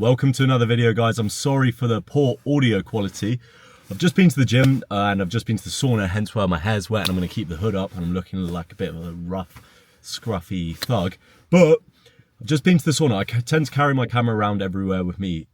Welcome to another video, guys. I'm sorry for the poor audio quality. I've just been to the gym and I've just been to the sauna, hence why my hair's wet and I'm going to keep the hood up and I'm looking like a bit of a rough, scruffy thug. But I've just been to the sauna. I tend to carry my camera around everywhere with me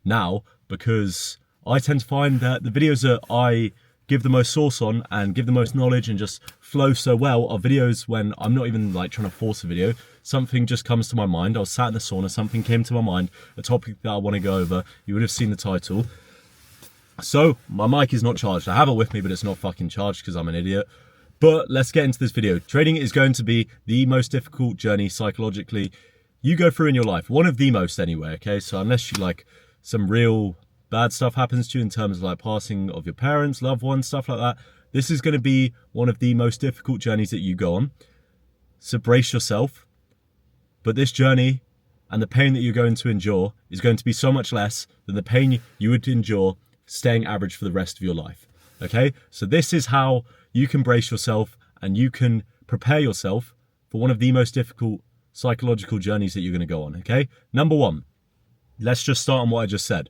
now because I tend to find that the videos that I give the most source on and give the most knowledge and just flow so well are videos when I'm not even like trying to force a video. Something just comes to my mind. I was sat in the sauna, something came to my mind, a topic that I want to go over. You would have seen the title. So my mic is not charged. I have it with me, but it's not fucking charged because I'm an idiot. But let's get into this video. Trading is going to be the most difficult journey psychologically you go through in your life. One of the most anyway, okay? So unless you like some real bad stuff happens to you in terms of like passing of your parents, loved ones, stuff like that, this is going to be one of the most difficult journeys that you go on. So brace yourself. But this journey and the pain that you're going to endure is going to be so much less than the pain you would endure staying average for the rest of your life. Okay? So this is how you can brace yourself and you can prepare yourself for one of the most difficult psychological journeys that you're going to go on. Okay? Number one, let's just start on what I just said.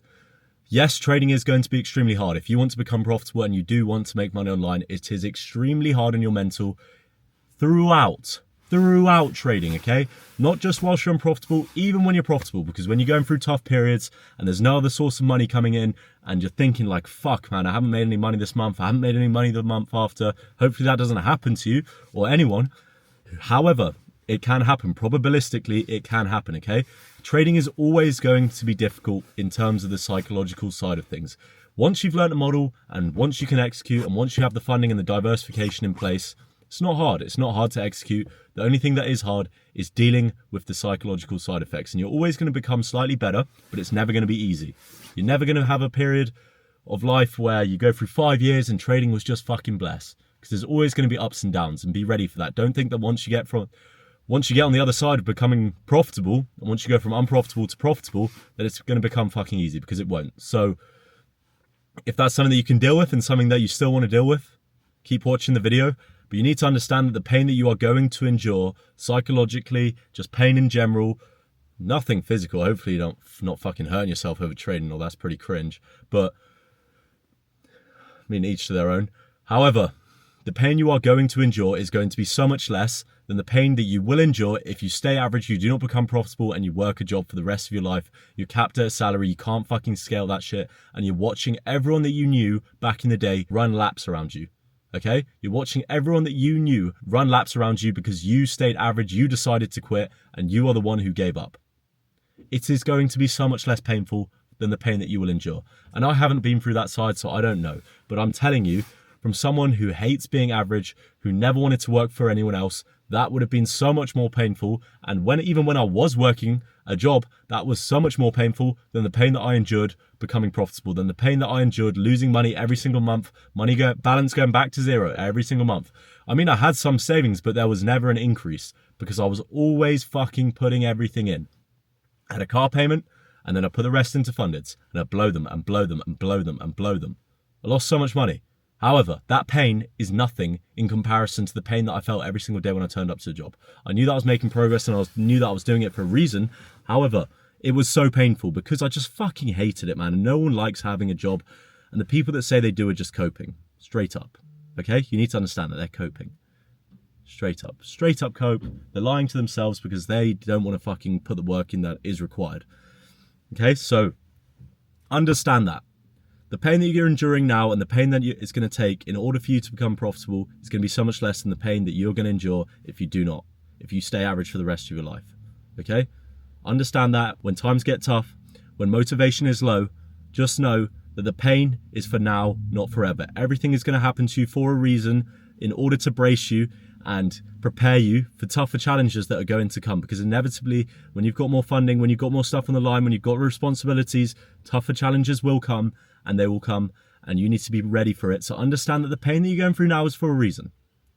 Yes, trading is going to be extremely hard. If you want to become profitable and you do want to make money online, it is extremely hard on your mental throughout trading, okay? Not just whilst you're unprofitable, even when you're profitable, because when you're going through tough periods and there's no other source of money coming in and you're thinking like, fuck man, I haven't made any money this month, I haven't made any money the month after, hopefully that doesn't happen to you or anyone. However, it can happen. Probabilistically, it can happen, okay? Trading is always going to be difficult in terms of the psychological side of things. Once you've learned a model and once you can execute and once you have the funding and the diversification in place, it's not hard. It's not hard to execute. The only thing that is hard is dealing with the psychological side effects. And you're always going to become slightly better, but it's never going to be easy. You're never going to have a period of life where you go through 5 years and trading was just fucking blessed. Because there's always going to be ups and downs, and be ready for that. Don't think that once you get on the other side of becoming profitable, and once you go from unprofitable to profitable, that it's going to become fucking easy, because it won't. So if that's something that you can deal with and something that you still want to deal with, keep watching the video. But you need to understand that the pain that you are going to endure psychologically, just pain in general, nothing physical. Hopefully you're not fucking hurting yourself over trading, or that's pretty cringe. But I mean, each to their own. However, the pain you are going to endure is going to be so much less than the pain that you will endure if you stay average, you do not become profitable, and you work a job for the rest of your life. You're capped at a salary, you can't fucking scale that shit, and you're watching everyone that you knew back in the day run laps around you. Okay? You're watching everyone that you knew run laps around you because you stayed average, you decided to quit, and you are the one who gave up. It is going to be so much less painful than the pain that you will endure. And I haven't been through that side, so I don't know. But I'm telling you, from someone who hates being average, who never wanted to work for anyone else, that would have been so much more painful. And even when I was working a job, that was so much more painful than the pain that I endured becoming profitable, than the pain that I endured losing money every single month, balance going back to zero every single month. I mean, I had some savings, but there was never an increase because I was always fucking putting everything in. I had a car payment, and then I put the rest into fundeds, and I blow them and blow them and blow them and blow them. I lost so much money. However, that pain is nothing in comparison to the pain that I felt every single day when I turned up to the job. I knew that I was making progress and I knew that I was doing it for a reason. However, it was so painful because I just fucking hated it, man. And no one likes having a job. And the people that say they do are just coping. Straight up. Okay? You need to understand that they're coping. Straight up. Straight up cope. They're lying to themselves because they don't want to fucking put the work in that is required. Okay? So, understand that. The pain that you're enduring now and the pain that it's going to take in order for you to become profitable is going to be so much less than the pain that you're going to endure if you stay average for the rest of your life. Okay? Understand that when times get tough, when motivation is low, just know that the pain is for now, not forever. Everything is going to happen to you for a reason in order to brace you and prepare you for tougher challenges that are going to come. Because inevitably, when you've got more funding, when you've got more stuff on the line, when you've got responsibilities, tougher challenges will come. And they will come, and you need to be ready for it. So understand that the pain that you're going through now is for a reason.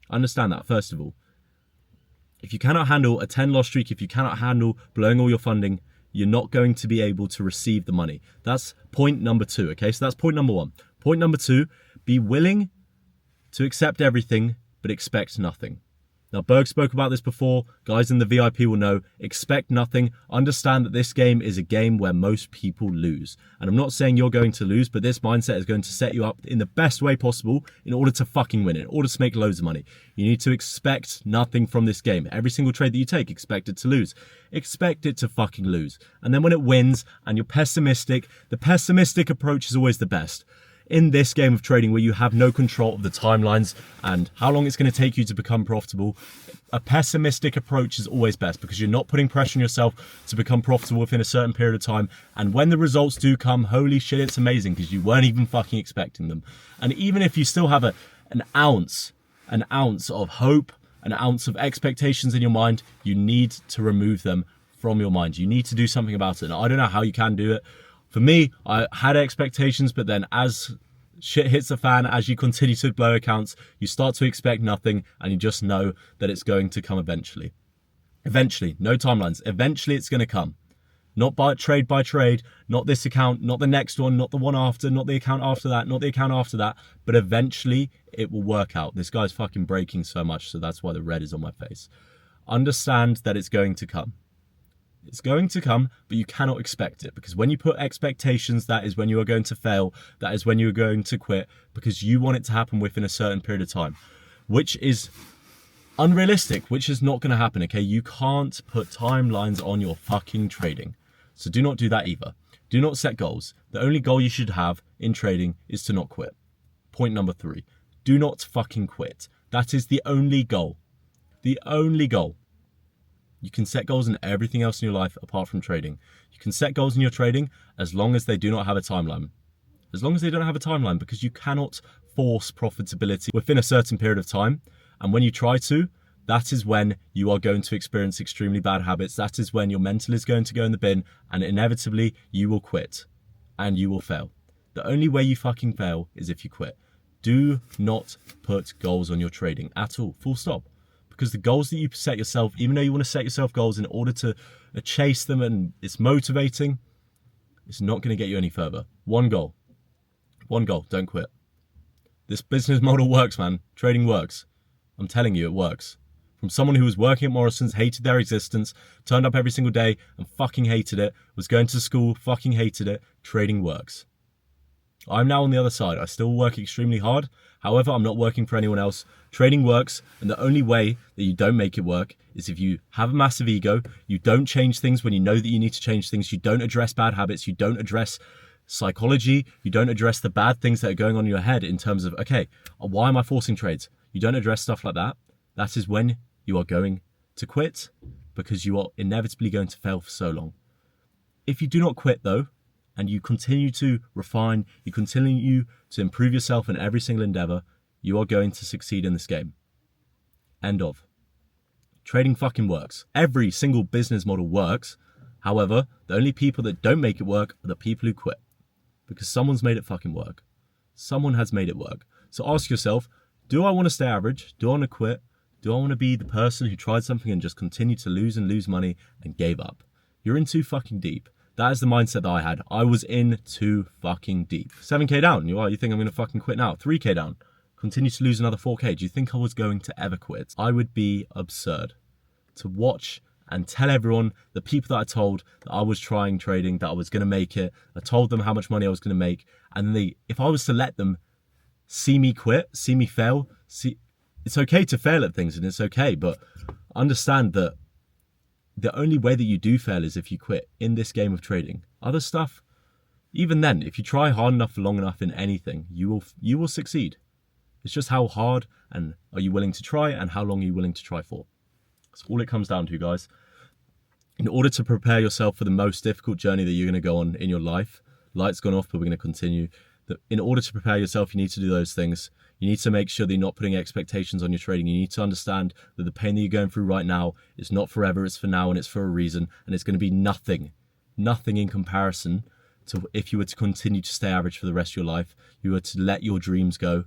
Understand that, first of all. If you cannot handle a 10-loss streak, if you cannot handle blowing all your funding, you're not going to be able to receive the money. That's point number 2, okay? So that's point number 1. Point number 2, be willing to accept everything, but expect nothing. Now, Berg spoke about this before. Guys in the VIP will know. Expect nothing. Understand that this game is a game where most people lose. And I'm not saying you're going to lose, but this mindset is going to set you up in the best way possible in order to fucking win, in order to make loads of money. You need to expect nothing from this game. Every single trade that you take, expect it to lose. Expect it to fucking lose. And then when it wins and you're pessimistic, the pessimistic approach is always the best. In this game of trading where you have no control of the timelines and how long it's going to take you to become profitable, a pessimistic approach is always best because you're not putting pressure on yourself to become profitable within a certain period of time. And when the results do come, holy shit, it's amazing because you weren't even fucking expecting them. And even if you still have an ounce of hope, an ounce of expectations in your mind, you need to remove them from your mind. You need to do something about it. And I don't know how you can do it. For me, I had expectations, but then as shit hits the fan, as you continue to blow accounts, you start to expect nothing and you just know that it's going to come eventually. Eventually, no timelines. Eventually it's going to come. Not by trade, not this account, not the next one, not the one after, not the account after that, not the account after that, but eventually it will work out. This guy's fucking breaking so much, so that's why the red is on my face. Understand that it's going to come. It's going to come, but you cannot expect it because when you put expectations, that is when you are going to fail. That is when you are going to quit because you want it to happen within a certain period of time, which is unrealistic, which is not going to happen, okay? You can't put timelines on your fucking trading. So do not do that either. Do not set goals. The only goal you should have in trading is to not quit. Point number 3, do not fucking quit. That is the only goal. The only goal. You can set goals in everything else in your life apart from trading. You can set goals in your trading as long as they do not have a timeline. As long as they don't have a timeline, because you cannot force profitability within a certain period of time. And when you try to, that is when you are going to experience extremely bad habits. That is when your mental is going to go in the bin and inevitably you will quit and you will fail. The only way you fucking fail is if you quit. Do not put goals on your trading at all, full stop. Because the goals that you set yourself, even though you want to set yourself goals in order to chase them and it's motivating, it's not going to get you any further. One goal, don't quit. This business model works, man. Trading works. I'm telling you, it works. From someone who was working at Morrison's, hated their existence, turned up every single day and fucking hated it, was going to school, fucking hated it, trading works. I'm now on the other side. I still work extremely hard. However, I'm not working for anyone else. Trading works, and the only way that you don't make it work is if you have a massive ego, you don't change things when you know that you need to change things, you don't address bad habits, you don't address psychology, you don't address the bad things that are going on in your head in terms of, okay, why am I forcing trades? You don't address stuff like that. That is when you are going to quit because you are inevitably going to fail for so long. If you do not quit though, and you continue to refine, you continue to improve yourself in every single endeavor, you are going to succeed in this game. End of. Trading fucking works. Every single business model works. However, the only people that don't make it work are the people who quit. Because someone's made it fucking work. Someone has made it work. So ask yourself, do I want to stay average? Do I want to quit? Do I want to be the person who tried something and just continued to lose and lose money and gave up? You're in too fucking deep. That is the mindset that I had. I was in too fucking deep. 7k down. You think I'm going to fucking quit now? 3k down. Continue to lose another 4k. Do you think I was going to ever quit? I would be absurd to watch and tell everyone, the people that I told that I was trying trading, that I was going to make it. I told them how much money I was going to make. And if I was to let them see me quit, see me fail, it's okay to fail at things and it's okay. But understand that the only way that you do fail is if you quit in this game of trading. Other stuff, even then, if you try hard enough for long enough in anything, you will succeed. It's just how hard and are you willing to try and how long are you willing to try for. That's all it comes down to, guys. In order to prepare yourself for the most difficult journey that you're going to go on in your life, light's gone off, but we're going to continue. In order to prepare yourself, you need to do those things. You need to make sure that you're not putting expectations on your trading. You need to understand that the pain that you're going through right now is not forever, it's for now and it's for a reason. And it's going to be nothing in comparison to if you were to continue to stay average for the rest of your life, you were to let your dreams go.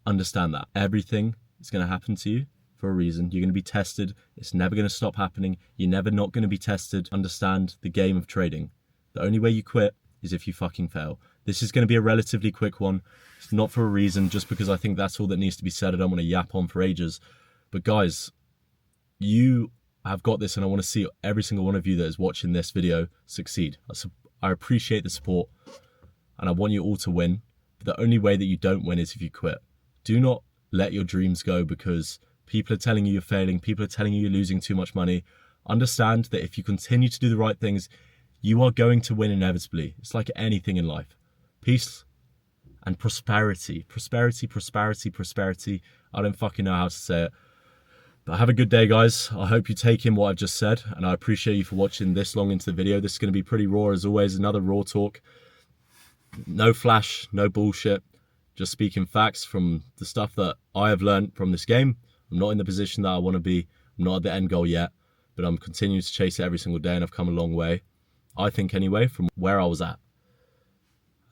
Understand that. Everything is going to happen to you for a reason. You're going to be tested. It's never going to stop happening. You're never not going to be tested. Understand the game of trading. The only way you quit is if you fucking fail. This is going to be a relatively quick one. It's not for a reason, just because I think that's all that needs to be said. I don't want to yap on for ages. But guys, you have got this, and I want to see every single one of you that is watching this video succeed. I appreciate the support, and I want you all to win. But the only way that you don't win is if you quit. Do not let your dreams go because people are telling you you're failing. People are telling you you're losing too much money. Understand that if you continue to do the right things, you are going to win inevitably. It's like anything in life. Peace and prosperity. Prosperity, prosperity, prosperity. I don't fucking know how to say it. But have a good day, guys. I hope you take in what I've just said, and I appreciate you for watching this long into the video. This is going to be pretty raw as always, another raw talk. No flash, no bullshit. Just speaking facts from the stuff that I have learned from this game. I'm not in the position that I want to be. I'm not at the end goal yet, but I'm continuing to chase it every single day, and I've come a long way. I think anyway, from where I was at.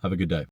Have a good day.